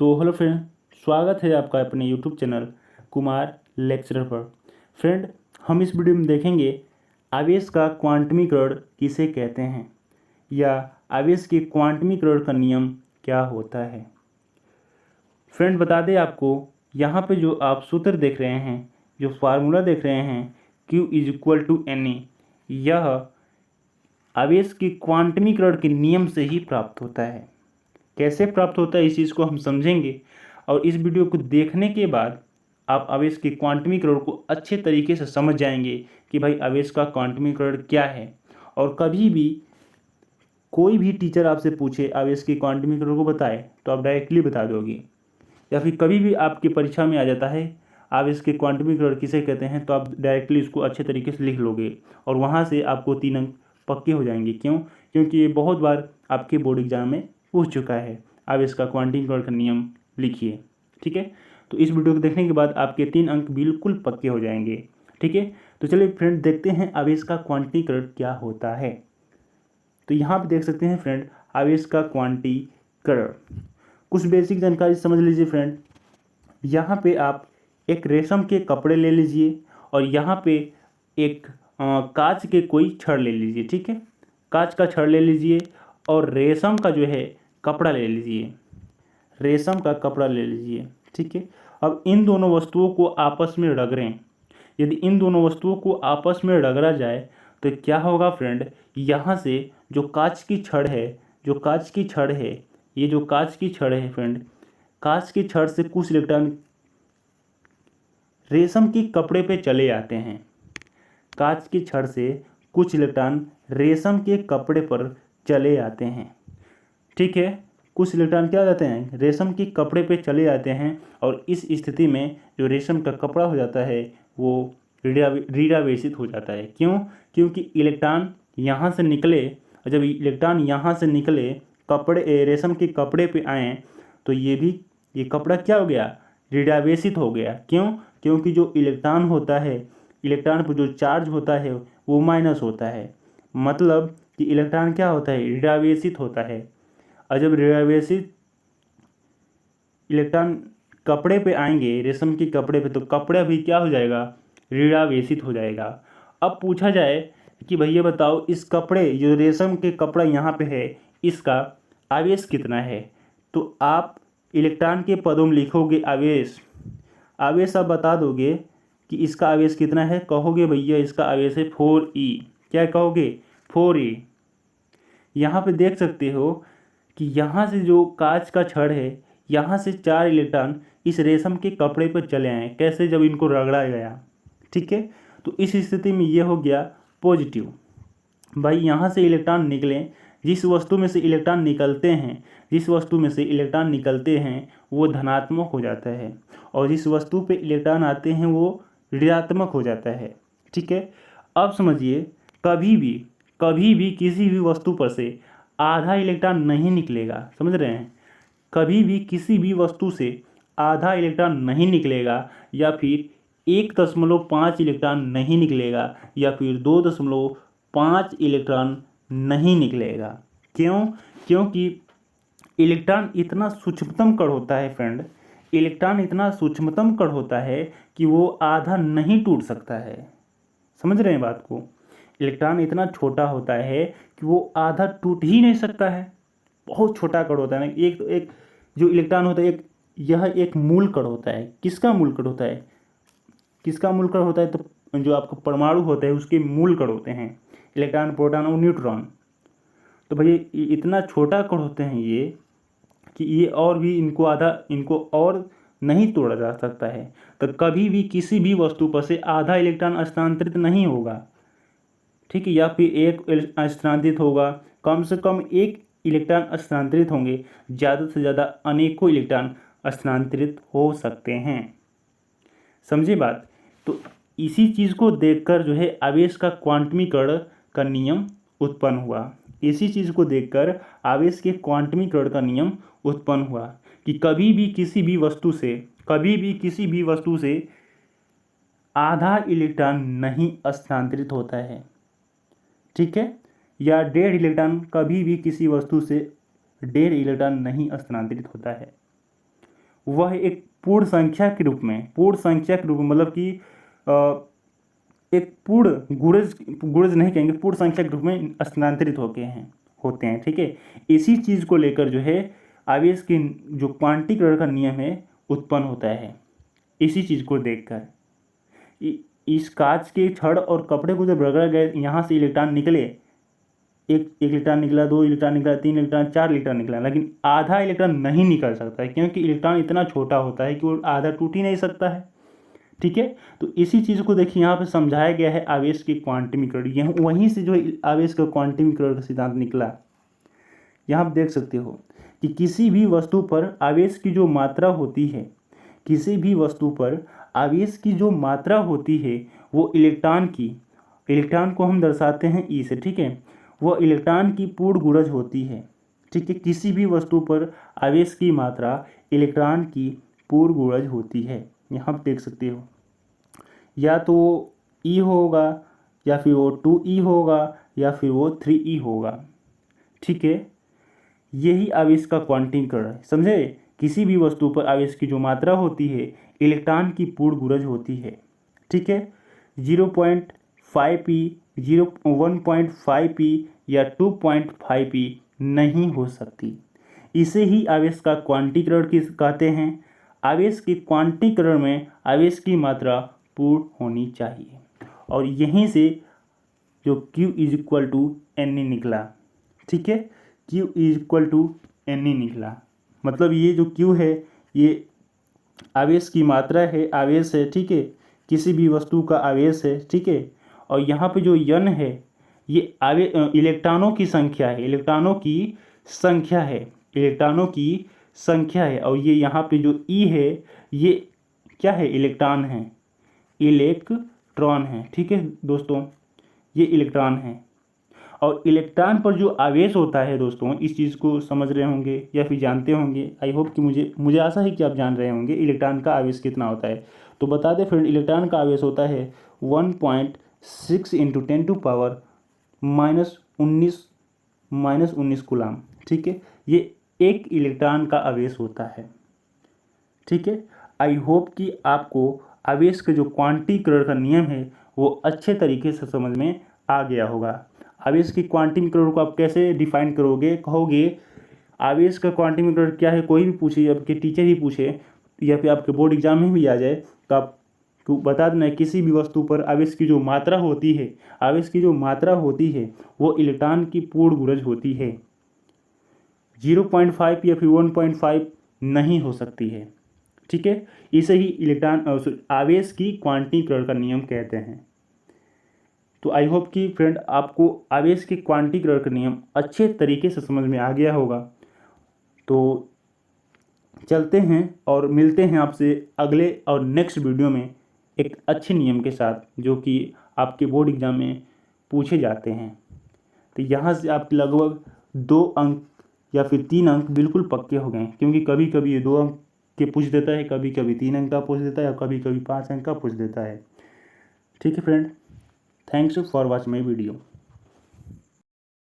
तो hello friend, स्वागत है आपका अपने यूट्यूब चैनल कुमार लेक्चरर पर। फ्रेंड, हम इस वीडियो में देखेंगे आवेश का क्वांटमीकरण किसे कहते हैं या आवेश के क्वांटमीकरण का नियम क्या होता है। फ्रेंड, बता दें आपको, यहाँ पे जो आप सूत्र देख रहे हैं, जो फार्मूला देख रहे हैं Q = Na, यह आवेश के क्वांटमीकरण के नियम से ही प्राप्त होता है। कैसे प्राप्त होता है इस चीज़ को हम समझेंगे, और इस वीडियो को देखने के बाद आप आवेश के क्वांटमीकरण को अच्छे तरीके से समझ जाएंगे कि भाई आवेश का क्वांटमीकरण क्या है। और कभी भी कोई भी टीचर आपसे पूछे आवेश के क्वांटमीकरण को बताए तो आप डायरेक्टली बता दोगे, या फिर कभी भी आपकी परीक्षा में आ जाता है आवेश के क्वांटमीकरण किसे कहते हैं तो आप डायरेक्टली इसको अच्छे तरीके से लिख लोगे और वहाँ से आपको 3 अंक पक्के हो जाएंगे। क्यों? क्योंकि ये बहुत बार आपके बोर्ड एग्जाम में पूछ चुका है। आवेश का क्वांटमीकरण का नियम लिखिए, ठीक है। तो इस वीडियो को देखने के बाद आपके 3 अंक बिल्कुल पक्के हो जाएंगे, ठीक है। तो चलिए फ्रेंड, देखते हैं आवेश का क्वांटमीकरण क्या होता है। तो यहाँ पे देख सकते हैं फ्रेंड, आवेश का क्वांटीकरण। कुछ बेसिक जानकारी समझ लीजिए फ्रेंड। यहाँ पे आप एक रेशम के कपड़े ले लीजिए और यहाँ पे एक कांच के कोई छड़ ले लीजिए, ठीक है। कांच का छड़ ले लीजिए और रेशम का जो है कपड़ा ले लीजिए, रेशम का कपड़ा ले लीजिए, ठीक है। अब इन दोनों वस्तुओं को आपस में रगड़ें। यदि इन दोनों वस्तुओं को आपस में रगड़ा जाए तो क्या होगा फ्रेंड, यहाँ से जो कांच की छड़ है, जो कांच की छड़ है, ये जो कांच की छड़ है फ्रेंड, कांच की छड़ से कुछ इलेक्ट्रॉन रेशम के कपड़े पे चले आते हैं। कांच की छड़ से कुछ इलेक्ट्रॉन रेशम के कपड़े पर चले आते हैं, ठीक है। कुछ इलेक्ट्रॉन क्या हो जाते हैं, रेशम के कपड़े पे चले आते हैं और इस स्थिति में जो रेशम का कपड़ा हो जाता है वो रीडावेशित हो जाता है। क्यों? क्योंकि इलेक्ट्रॉन यहाँ से निकले, और जब इलेक्ट्रॉन यहाँ से निकले कपड़े रेशम के कपड़े पे आए तो ये कपड़ा क्या हो गया, रीडावेशित हो गया। क्यों? क्योंकि जो इलेक्ट्रॉन होता है, इलेक्ट्रॉन पर जो चार्ज होता है वो माइनस होता है, मतलब कि इलेक्ट्रॉन क्या होता है, रीडावेशित होता है। और जब रीडावेशित इलेक्ट्रॉन कपड़े पे आएंगे, रेशम के कपड़े पे, तो कपड़ा भी क्या हो जाएगा, रीडावेशित हो जाएगा। अब पूछा जाए कि भैया बताओ, इस कपड़े जो रेशम के कपड़ा यहाँ पे है इसका आवेश कितना है, तो आप इलेक्ट्रॉन के पदों में लिखोगे आवेश। आवेश आप बता दोगे कि इसका आवेश कितना है, कहोगे भैया इसका आवेश है 4e। क्या कहोगे, 4e। यहाँ पे देख सकते हो कि यहाँ से जो कांच का छड़ है, यहाँ से 4 इलेक्ट्रॉन इस रेशम के कपड़े पर चले आए। कैसे? जब इनको रगड़ा गया, ठीक है। तो इस स्थिति में ये हो गया पॉजिटिव। भाई यहाँ से इलेक्ट्रॉन निकले, जिस वस्तु में से इलेक्ट्रॉन निकलते हैं, जिस वस्तु में से इलेक्ट्रॉन निकलते हैं वो धनात्मक हो जाता है, और जिस वस्तु पे इलेक्ट्रॉन आते हैं वो ऋणात्मक हो जाता है, ठीक है। अब समझिए, कभी भी किसी भी वस्तु पर से आधा इलेक्ट्रॉन नहीं निकलेगा, समझ रहे हैं। कभी भी किसी भी वस्तु से आधा इलेक्ट्रॉन नहीं निकलेगा, या फिर 1.5 इलेक्ट्रॉन नहीं निकलेगा, या फिर 2.5 इलेक्ट्रॉन नहीं निकलेगा। क्यों? क्योंकि इलेक्ट्रॉन इतना सूक्ष्मतम कण होता है फ्रेंड, इलेक्ट्रॉन इतना सूक्ष्मतम कण होता है कि वो आधा नहीं टूट सकता है। समझ रहे हैं बात को। इलेक्ट्रॉन इतना छोटा होता है कि वो आधा टूट ही नहीं सकता है। बहुत छोटा कण होता है ना। एक जो इलेक्ट्रॉन होता है, यह एक मूल कण होता है। किसका मूल कण होता है, किसका मूल कण होता है, तो जो आपका परमाणु होता है उसके मूल कण होते हैं, इलेक्ट्रॉन, प्रोटॉन और न्यूट्रॉन। तो भैया इतना छोटा कण होते हैं ये कि ये और भी इनको और नहीं तोड़ा जा सकता है। तो कभी भी किसी भी वस्तु पर से आधा इलेक्ट्रॉन हस्तांतरित नहीं होगा, ठीक है, या फिर एक हस्तांतरित होगा। कम से कम एक इलेक्ट्रॉन हस्तांतरित होंगे, ज़्यादा से ज़्यादा अनेकों इलेक्ट्रॉन हस्तांतरित हो सकते हैं। समझे बात। तो इसी चीज़ को देखकर जो है आवेश का क्वांटमीकरण का नियम उत्पन्न हुआ। इसी चीज़ को देखकर आवेश के क्वांटमीकरण का नियम उत्पन्न हुआ कि कभी भी किसी भी वस्तु से आधा इलेक्ट्रॉन नहीं हस्तांतरित होता है, ठीक है, या 1.5 इलेक्ट्रॉन, कभी भी किसी वस्तु से 1.5 इलेक्ट्रॉन नहीं हस्तांतरित होता है। वह एक पूर्ण संख्या के रूप में, मतलब कि एक पूर्ण गुणज नहीं कहेंगे, पूर्ण संख्या के रूप में स्थानांतरित होते हैं। ठीक है, इसी चीज़ को लेकर जो है आवेश की जो क्वांटीकरण का नियम है उत्पन्न होता है। इसी चीज़ को देखकर इस कांच के छड़ और कपड़े को जब रगड़ा गया, यहाँ से इलेक्ट्रॉन निकले, एक इलेक्ट्रॉन निकला, 2 इलेक्ट्रॉन निकला, 3 इलेक्ट्रॉन, 4 इलेक्ट्रॉन निकला, लेकिन आधा इलेक्ट्रॉन नहीं निकल सकता है, क्योंकि इलेक्ट्रॉन इतना छोटा होता है कि वो आधा टूट ही नहीं सकता है। ठीक है, तो इसी चीज़ को देखिए यहाँ पे समझाया गया है आवेश की क्वांटमीकरण। यह वहीं से जो आवेश का क्वांटमीकरण का सिद्धांत निकला। यहाँ आप देख सकते हो कि किसी भी वस्तु पर आवेश की जो मात्रा होती है, किसी भी वस्तु पर आवेश की जो मात्रा होती है वो इलेक्ट्रॉन को हम दर्शाते हैं ई से। ठीक है, वह इलेक्ट्रॉन की पूर्ण गुणज होती है। ठीक है, किसी भी वस्तु पर आवेश की मात्रा इलेक्ट्रॉन की पूर्ण गुणज होती है। यहाँ आप देख सकते हो, या तो वो ई होगा, या फिर वो 2e होगा, या फिर वो 3e होगा। ठीक है, यही आवेश का क्वांटीकरण है। समझे, किसी भी वस्तु पर आवेश की जो मात्रा होती है इलेक्ट्रॉन की पूर्ण गुणज होती है। ठीक है, 0.5p, 1.5p या 2.5p नहीं हो सकती। इसे ही आवेश का क्वांटीकरण कहते हैं। आवेश के क्वांटीकरण में आवेश की मात्रा पूर्ण होनी चाहिए, और यहीं से जो Q = Ne निकला। ठीक है, Q = Ne निकला, मतलब ये जो Q है ये आवेश की मात्रा है, आवेश है। ठीक है, किसी भी वस्तु का आवेश है। ठीक है, और यहाँ पे जो N है ये इलेक्ट्रॉनों की संख्या है, इलेक्ट्रॉनों की संख्या है। और ये यहाँ पे जो E है ये क्या है, इलेक्ट्रॉन है। ठीक है दोस्तों, ये इलेक्ट्रॉन है। और इलेक्ट्रॉन पर जो आवेश होता है दोस्तों, इस चीज़ को समझ रहे होंगे या फिर जानते होंगे। आई होप कि मुझे आशा है कि आप जान रहे होंगे इलेक्ट्रॉन का आवेश कितना होता है। तो बता दें फ्रेंड, इलेक्ट्रॉन का आवेश होता है 1.6 × 10⁻⁻19 कूलाम। ठीक है, ये एक इलेक्ट्रॉन का आवेश होता है। ठीक है, आई होप कि आपको आवेश के जो क्वांटीकरण का नियम है वो अच्छे तरीके से समझ में आ गया होगा। आवेश की क्वांटीकरण को आप कैसे डिफाइन करोगे, कहोगे आवेश का क्वांटीकरण क्या है, कोई भी पूछे, आपके टीचर ही पूछे या फिर आपके बोर्ड एग्जाम में भी आ जाए, तो आप बता देना किसी भी वस्तु पर आवेश की जो मात्रा होती है वो इलेक्ट्रॉन की पूर्ण गुणज होती है। 0.5 या फिर 1.5 नहीं हो सकती है। ठीक है, इसे ही आवेश की क्वांटीकरण का नियम कहते हैं। तो आई होप कि फ्रेंड आपको आवेश के क्वांटीकरण का नियम अच्छे तरीके से समझ में आ गया होगा। तो चलते हैं और मिलते हैं आपसे अगले और नेक्स्ट वीडियो में एक अच्छे नियम के साथ, जो कि आपके बोर्ड एग्जाम में पूछे जाते हैं। तो यहाँ से आपके लगभग 2 अंक या फिर 3 अंक बिल्कुल पक्के हो गए, क्योंकि कभी कभी ये 2 अंक के पूछ देता है, कभी कभी 3 अंक का पूछ देता है, और कभी कभी 5 अंक का पूछ देता है। ठीक है friend, thanks for watching my video.